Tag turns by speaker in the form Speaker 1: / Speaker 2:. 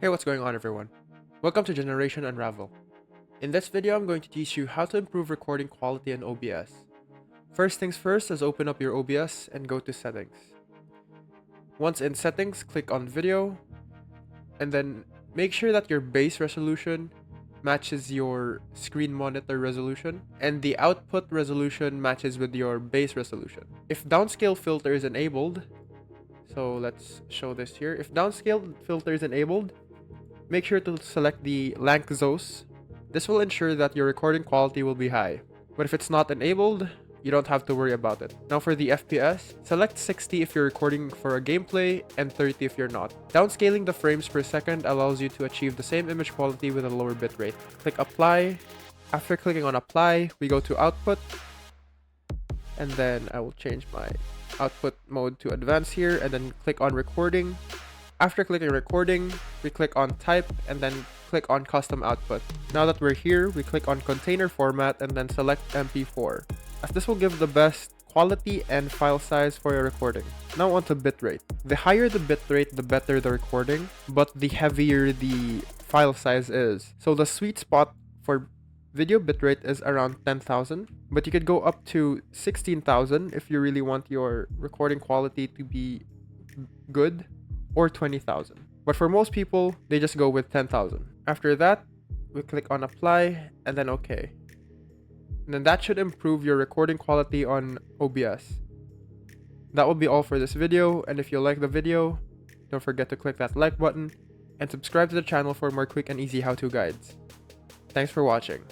Speaker 1: Hey, what's going on everyone? Welcome to Generation Unravel. In this video, I'm going to teach you how to improve recording quality in OBS. First things first is open up your OBS and go to settings. Once in settings, click on video, and then make sure that your base resolution matches your screen monitor resolution, and the output resolution matches with your base resolution. If downscale filter is enabled, so let's show this here. If downscale filter is enabled, make sure to select the Lanczos. This will ensure that your recording quality will be high. But if it's not enabled, you don't have to worry about it. Now for the FPS, select 60 if you're recording for a gameplay and 30 if you're not. Downscaling the frames per second allows you to achieve the same image quality with a lower bitrate. Click apply. After clicking on apply, we go to output. And then I will change my output mode to advanced here and then click on recording. After clicking recording, we click on type and then click on custom output. Now that we're here, we click on container format and then select MP4, as this will give the best quality and file size for your recording. Now on to bitrate. The higher the bitrate, the better the recording, but the heavier the file size is. So the sweet spot for video bitrate is around 10,000, but you could go up to 16,000 if you really want your recording quality to be good, or 20,000. But for most people, they just go with 10,000. After that, we click on apply and then OK. And then that should improve your recording quality on OBS. That will be all for this video, and if you like the video, don't forget to click that like button and subscribe to the channel for more quick and easy how-to guides. Thanks for watching.